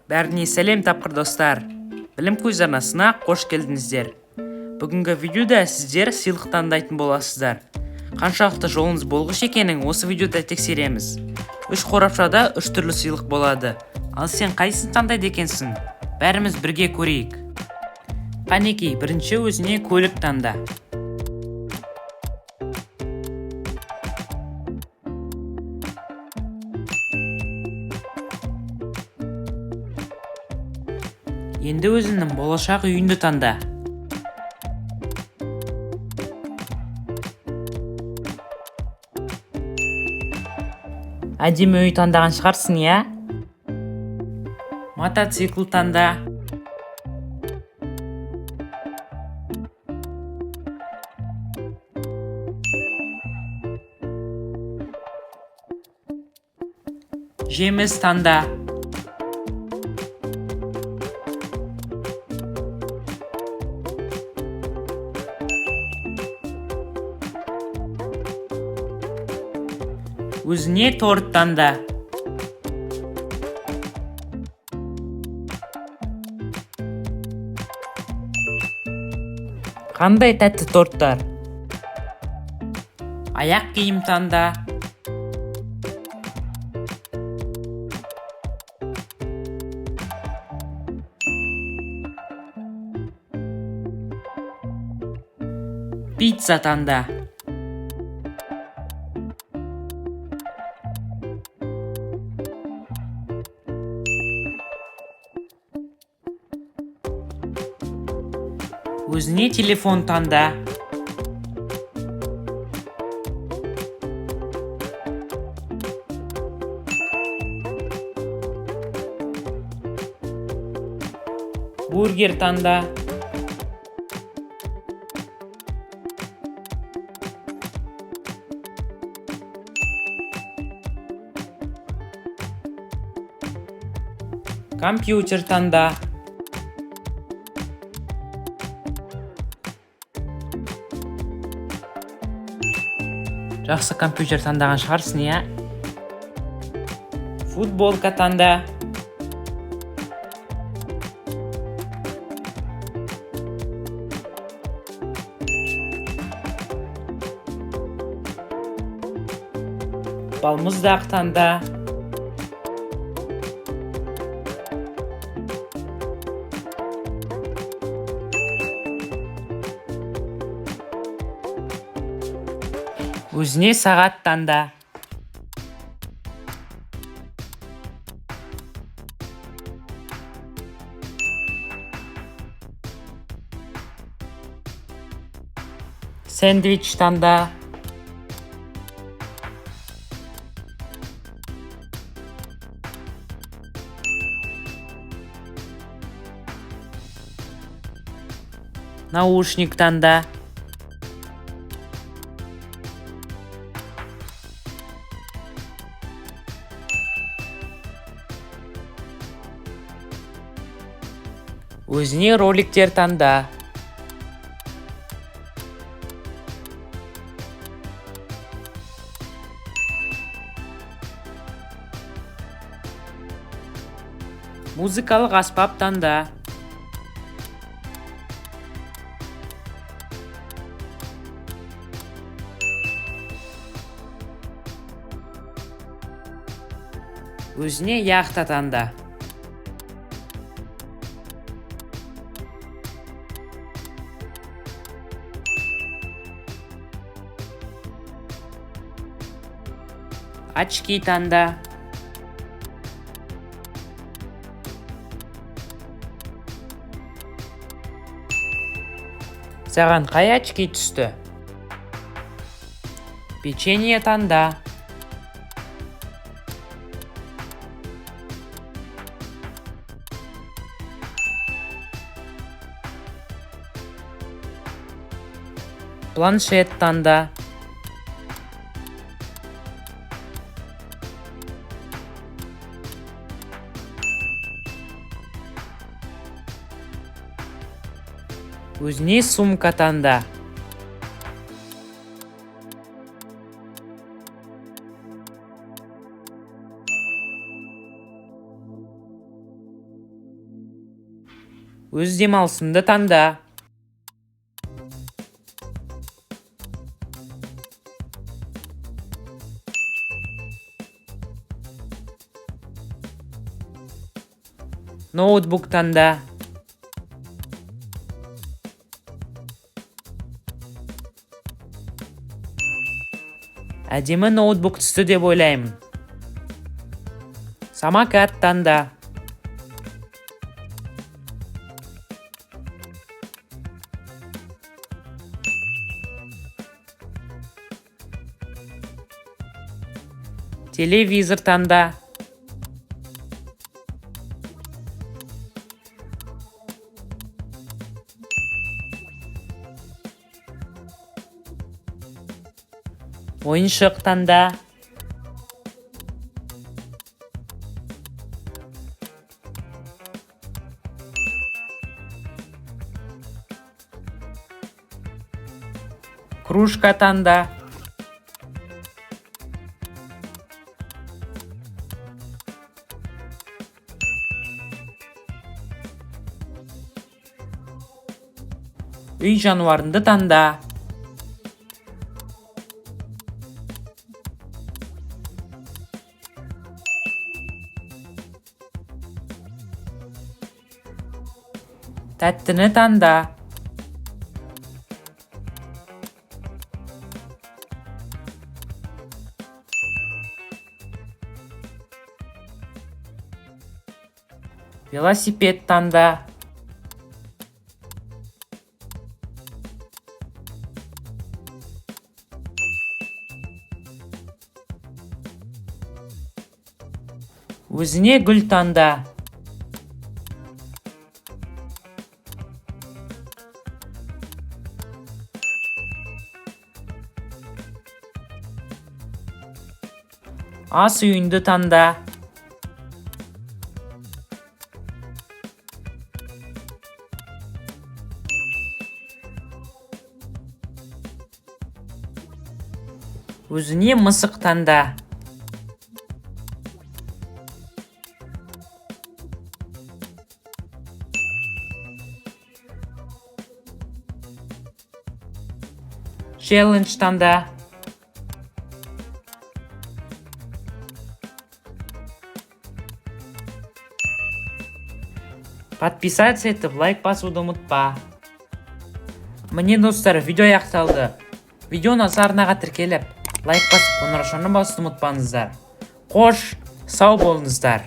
Бәріне сәлем тапқыр достар. Білім көз арнасына қош келдіңіздер. Бүгінгі видеода сіздер сыйлық таңдайтын боласыздар. Қаншалықты жолыңыз болғыш екенін осы видеода тексереміз. 3 қорапшада 3 түрлі сыйлық болады. Ал сен қайсысын таңдайды екенсің? Бәріміз бірге көрейік. Қанекей, бірінші өзіне көлік таңда. Енді өзіңнің болашақ үйінді таңда. Әдемі үй таңдаған шығарсың, иә? Мотоцикл таңда. Жеміс таңда. Өзіне торт таңда. Қандай тәтті торттар? Аяқ киім таңда. Пицца таңда. Өзіне телефон таңда. Бургер таңда. Компьютер таңда. Жақсы компьютер таңдаған шығарсың, иә? Футболка таңда. Балмұздақ таңда. Өзіне сағат таңда. Сэндвич таңда. Наушник таңда. Өзіне роликтер таңда. Музыкалық аспап таңда. Өзіне яхта таңда. Очки таңда. Саған қай очки түсті? Печенье таңда. Планшет таңда. Өзіне сумка таңда. Өз демалысыңды таңда. Ноутбук таңда. Әдемі ноутбук түсті деп ойлаймын. Самокат таңда. Телевизор таңда. Ойыншық таңда. Кружка таңда. Үй жануарынды таңда. Тәттіні таңда. Велосипед таңда. Өзіне гүл таңда. Ас үйінді таңда. Өзіне мысық таңда. Челлендж таңда. Подписаться етіп, лайк басуды ұмытпа. Міне достар, видео аяқталды. Видеоны арнаға тіркеліп, лайк басып, қоңыраушаны басуды ұмытпаңыздар. Қош, сау болыңыздар.